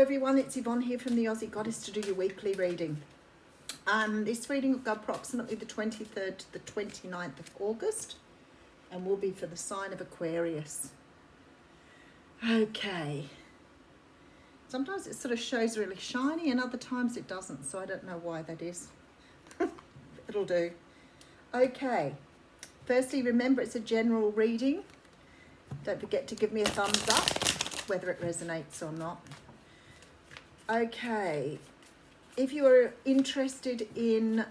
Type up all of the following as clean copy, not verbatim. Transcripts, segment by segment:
everyone, it's Yvonne here from the Aussie Goddess to do your weekly reading. This reading will go approximately the 23rd to the 29th of August and will be for the sign of Aquarius. Okay. Sometimes it sort of shows really shiny and other times it doesn't, so I don't know why that is. It'll do. Okay. Firstly, remember it's a general reading. Don't forget to give me a thumbs up, whether it resonates or not. Okay, if you are interested in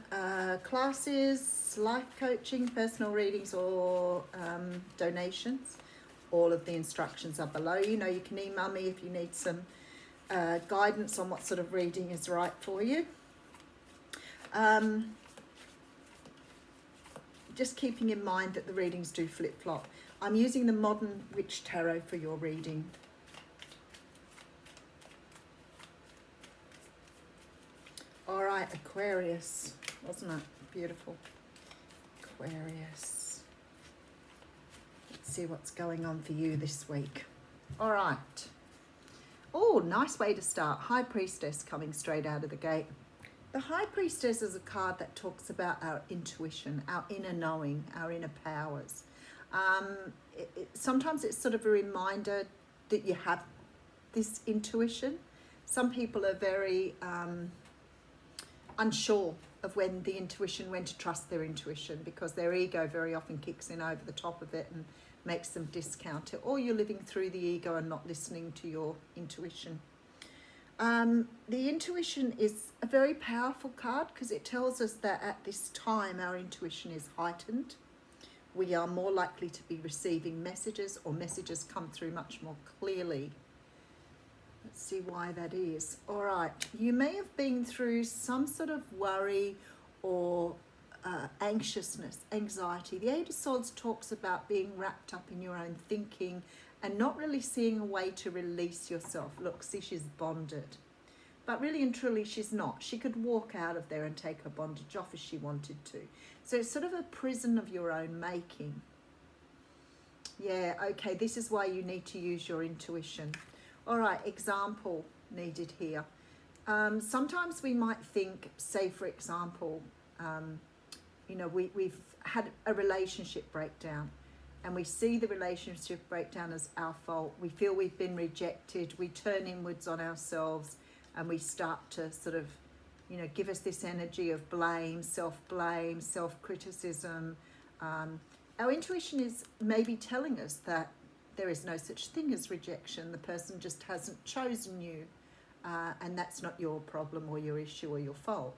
classes, life coaching, personal readings or donations, all of the instructions are below. You know, you can email me if you need some guidance on what sort of reading is right for you. Just keeping in mind that the readings do flip-flop. I'm using the Modern Witch Tarot for your reading. All right, Aquarius, wasn't it beautiful? Aquarius. Let's see what's going on for you this week. All right. Oh, nice way to start. High Priestess coming straight out of the gate. The High Priestess is a card that talks about our intuition, our inner knowing, our inner powers. Sometimes it's sort of a reminder that you have this intuition. Some people are very unsure of when to trust their intuition, because their ego very often kicks in over the top of it and makes them discount it, or you're living through the ego and not listening to your intuition. The intuition is a very powerful card because it tells us that at this time our intuition is heightened. We are more likely to be receiving messages, or messages come through much more clearly. Let's see why that is. All right, you may have been through some sort of worry or anxiousness, anxiety. The Eight of Swords talks about being wrapped up in your own thinking and not really seeing a way to release yourself. Look, see, she's bonded. But really and truly, she's not. She could walk out of there and take her bondage off if she wanted to. So it's sort of a prison of your own making. Yeah, okay, this is why you need to use your intuition. All right, example needed here. Sometimes we might think, say for example, you know, we've had a relationship breakdown and we see the relationship breakdown as our fault. We feel we've been rejected. We turn inwards on ourselves and we start to sort of, you know, give us this energy of blame, self-blame, self-criticism. Our intuition is maybe telling us that there is no such thing as rejection. The person just hasn't chosen you, and that's not your problem or your issue or your fault.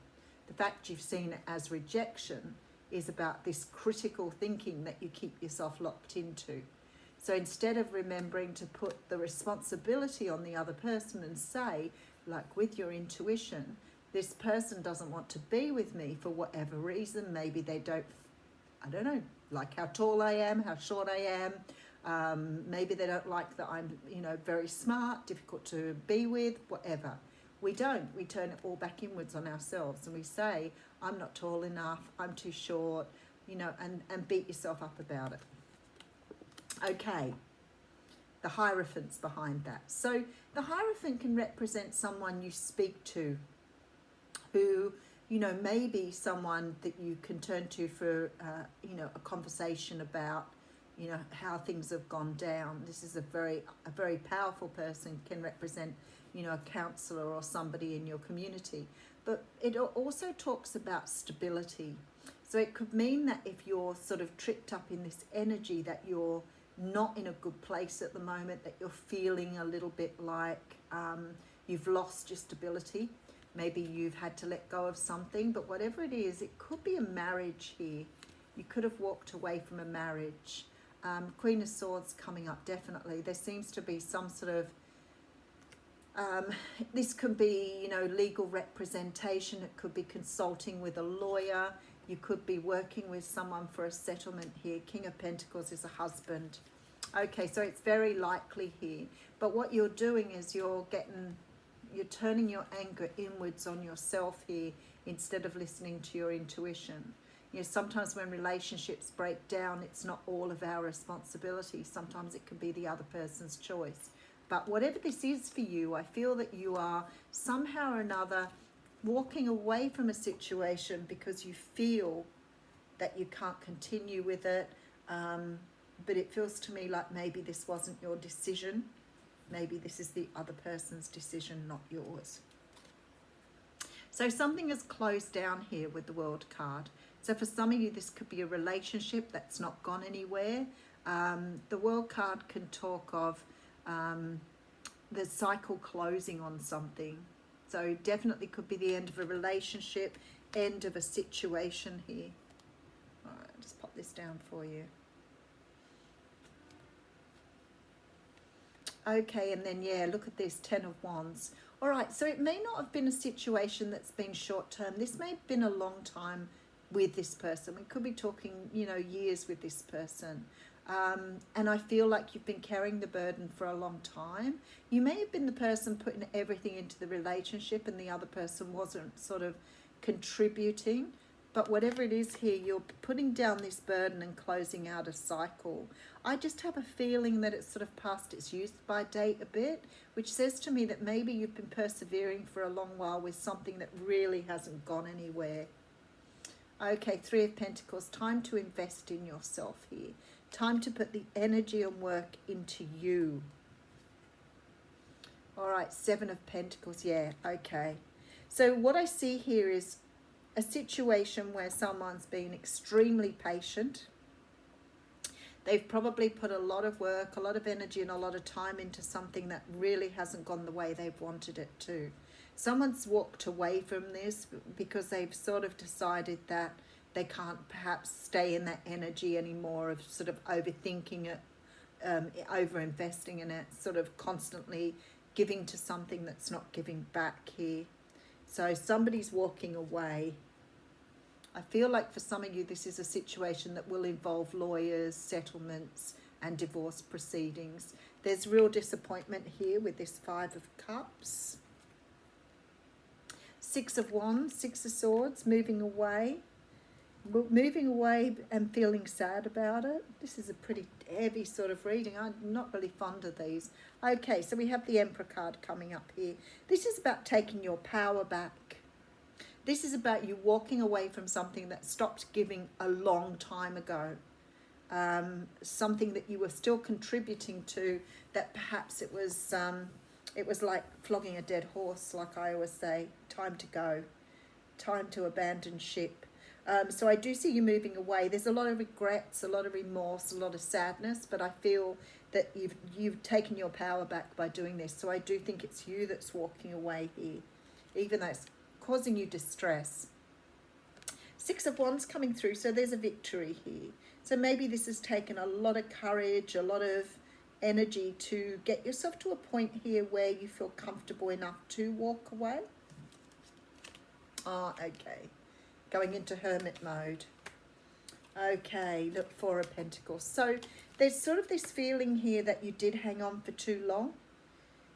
The fact you've seen it as rejection is about this critical thinking that you keep yourself locked into. So instead of remembering to put the responsibility on the other person and say, like with your intuition, this person doesn't want to be with me for whatever reason. Maybe they don't, I don't know, like how tall I am, how short I am. Maybe they don't like that I'm, you know, very smart, difficult to be with, whatever. We don't. We turn it all back inwards on ourselves and we say, I'm not tall enough, I'm too short, you know, and beat yourself up about it. Okay, the Hierophant's behind that. So the Hierophant can represent someone you speak to who, you know, maybe someone that you can turn to for, you know, a conversation about, you know, how things have gone down. This is a very powerful person, can represent, you know, a counsellor or somebody in your community. But it also talks about stability. So it could mean that if you're sort of tripped up in this energy, that you're not in a good place at the moment, that you're feeling a little bit like you've lost your stability. Maybe you've had to let go of something, but whatever it is, it could be a marriage here. You could have walked away from a marriage. Queen of Swords coming up, definitely. There seems to be some sort of, this could be, you know, legal representation. It could be consulting with a lawyer. You could be working with someone for a settlement here. King of Pentacles is a husband. Okay, so it's very likely here. But what you're doing is you're turning your anger inwards on yourself here instead of listening to your intuition. You know, sometimes when relationships break down, it's not all of our responsibility. Sometimes it can be the other person's choice. But whatever this is for you, I feel that you are somehow or another walking away from a situation because you feel that you can't continue with it. But it feels to me like maybe this wasn't your decision. Maybe this is the other person's decision, not yours. So something has closed down here with the World card. So for some of you, this could be a relationship that's not gone anywhere. The World card can talk of the cycle closing on something. So definitely could be the end of a relationship, end of a situation here. All right, I'll just pop this down for you. Okay, and then, yeah, look at this, 10 of Wands. All right, so it may not have been a situation that's been short term. This may have been a long time with this person. We could be talking, you know, years with this person. And I feel like you've been carrying the burden for a long time. You may have been the person putting everything into the relationship and the other person wasn't sort of contributing. But whatever it is here, you're putting down this burden and closing out a cycle. I just have a feeling that it's sort of past its use by date a bit, which says to me that maybe you've been persevering for a long while with something that really hasn't gone anywhere. Okay, 3 of Pentacles, time to invest in yourself here. Time to put the energy and work into you. All right, 7 of Pentacles, yeah, okay. So what I see here is a situation where someone's been extremely patient. They've probably put a lot of work, a lot of energy and a lot of time into something that really hasn't gone the way they've wanted it to. Someone's walked away from this because they've sort of decided that they can't perhaps stay in that energy anymore of sort of overthinking it, over-investing in it, sort of constantly giving to something that's not giving back here. So somebody's walking away. I feel like for some of you, this is a situation that will involve lawyers, settlements, and divorce proceedings. There's real disappointment here with this 5 of Cups. 6 of Wands, 6 of Swords, moving away and feeling sad about it. This is a pretty heavy sort of reading. I'm not really fond of these. Okay, so we have the Emperor card coming up here. This is about taking your power back. This is about you walking away from something that stopped giving a long time ago. Something that you were still contributing to, that perhaps it was like flogging a dead horse, like I always say. Time to go. Time to abandon ship. So I do see you moving away. There's a lot of regrets, a lot of remorse, a lot of sadness, but I feel that you've taken your power back by doing this. So I do think it's you that's walking away here, even though it's causing you distress. 6 of Wands coming through, so there's a victory here. So maybe this has taken a lot of courage, a lot of energy to get yourself to a point here where you feel comfortable enough to walk away. Ah, okay. Going into hermit mode. Okay, look, 4 of Pentacles. So there's sort of this feeling here that you did hang on for too long.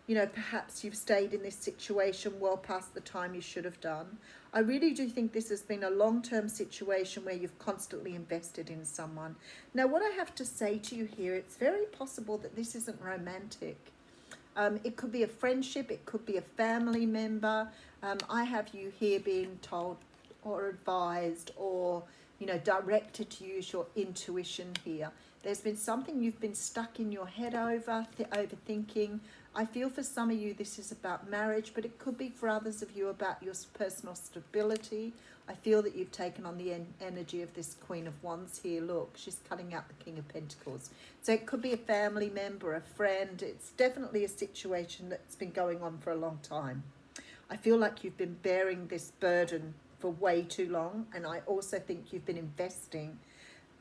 You know, perhaps you've stayed in this situation well past the time you should have done. I really do think this has been a long-term situation where you've constantly invested in someone. Now, what I have to say to you here, it's very possible that this isn't romantic. It could be a friendship, it could be a family member. I have you here being told or advised or, you know, directed to use your intuition here. There's been something you've been stuck in your head over, overthinking. I feel for some of you this is about marriage, but it could be for others of you about your personal stability. I feel that you've taken on the energy of this Queen of Wands here. Look, she's cutting out the King of Pentacles. So it could be a family member, a friend. It's definitely a situation that's been going on for a long time. I feel like you've been bearing this burden for way too long, and I also think you've been investing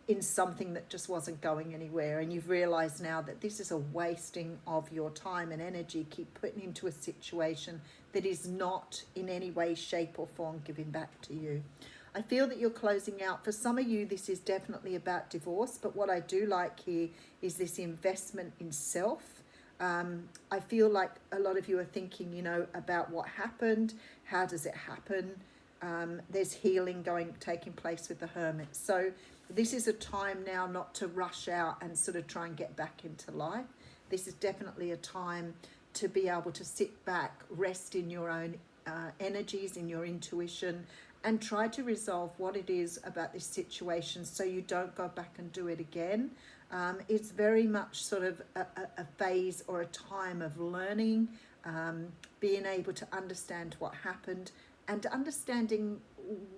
in something that just wasn't going anywhere, and you've realized now that this is a wasting of your time and energy. Keep putting into a situation that is not in any way, shape or form giving back to you. I feel that you're closing out. For some of you, this is definitely about divorce, but what I do like here is this investment in self. I feel like a lot of you are thinking, you know, about what happened, how does it happen? There's healing taking place with the Hermit. So this is a time now not to rush out and sort of try and get back into life. This is definitely a time to be able to sit back, rest in your own energies, in your intuition, and try to resolve what it is about this situation so you don't go back and do it again. It's very much sort of a phase or a time of learning, being able to understand what happened and understanding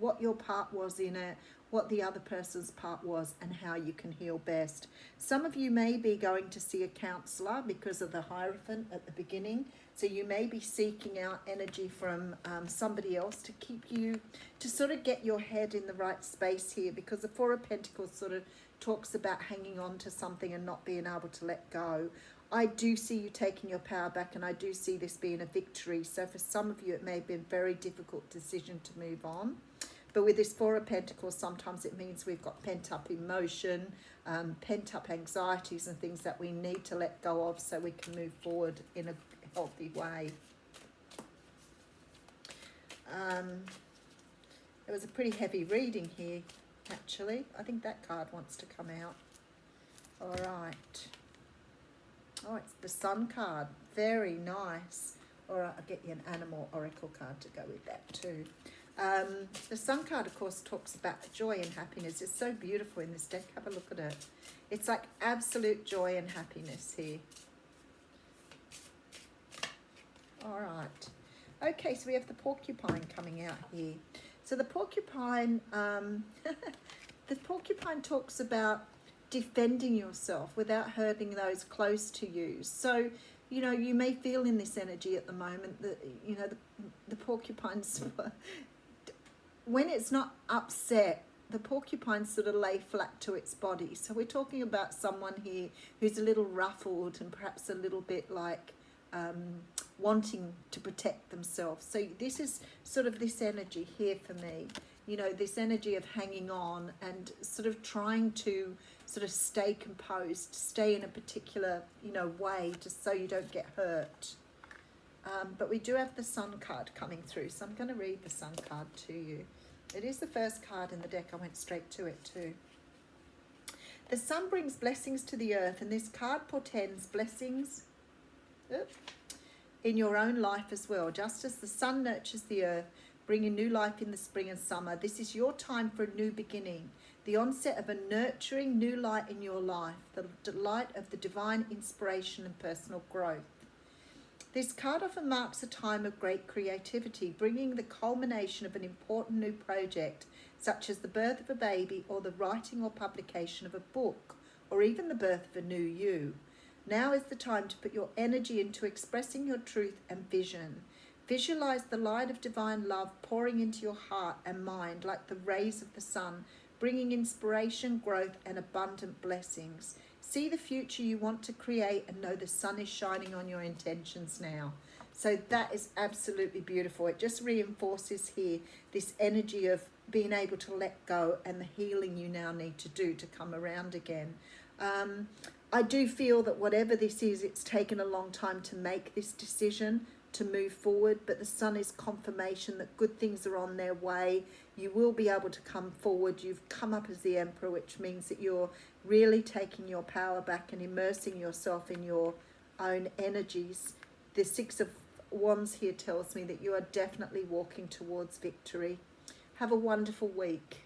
what your part was in it, what the other person's part was, and how you can heal best. Some of you may be going to see a counsellor because of the Hierophant at the beginning. So you may be seeking out energy from somebody else to keep you, to sort of get your head in the right space here, because the Four of Pentacles sort of talks about hanging on to something and not being able to let go. I do see you taking your power back, and I do see this being a victory. So for some of you, it may have been a very difficult decision to move on. But with this Four of Pentacles, sometimes it means we've got pent-up emotion, pent-up anxieties and things that we need to let go of so we can move forward in a healthy way. It was a pretty heavy reading here, actually. I think that card wants to come out. All right. Oh, it's the Sun card. Very nice. All right, I'll get you an animal oracle card to go with that too. The Sun card, of course, talks about joy and happiness. It's so beautiful in this deck. Have a look at it. It's like absolute joy and happiness here. All right. Okay, so we have the porcupine coming out here. So the porcupine, the porcupine talks about defending yourself without hurting those close to you. So, you know, you may feel in this energy at the moment that, you know, the porcupine's, when it's not upset, the porcupine sort of lay flat to its body. So we're talking about someone here who's a little ruffled and perhaps a little bit like wanting to protect themselves. So this is sort of this energy here for me, you know, this energy of hanging on and sort of trying to sort of stay composed, stay in a particular, you know, way, just so you don't get hurt. But we do have the Sun card coming through, so I'm going to read the Sun card to you. It is the first card in the deck. I went straight to it too. The sun brings blessings to the earth, and this card portends blessings in your own life as well. Just as the sun nurtures the earth, bringing new life in the spring and summer, this is your time for a new beginning, the onset of a nurturing new light in your life, the delight of the divine inspiration and personal growth. This card often marks a time of great creativity, bringing the culmination of an important new project, such as the birth of a baby or the writing or publication of a book, or even the birth of a new you. Now is the time to put your energy into expressing your truth and vision. Visualize the light of divine love pouring into your heart and mind like the rays of the sun, bringing inspiration, growth, and abundant blessings. See the future you want to create and know the sun is shining on your intentions now. So that is absolutely beautiful. It just reinforces here this energy of being able to let go and the healing you now need to do to come around again. I do feel that whatever this is, it's taken a long time to make this decision to move forward, but the sun is confirmation that good things are on their way. You will be able to come forward. You've come up as the Emperor, which means that you're really taking your power back and immersing yourself in your own energies. The Six of Wands here tells me that you are definitely walking towards victory. Have a wonderful week.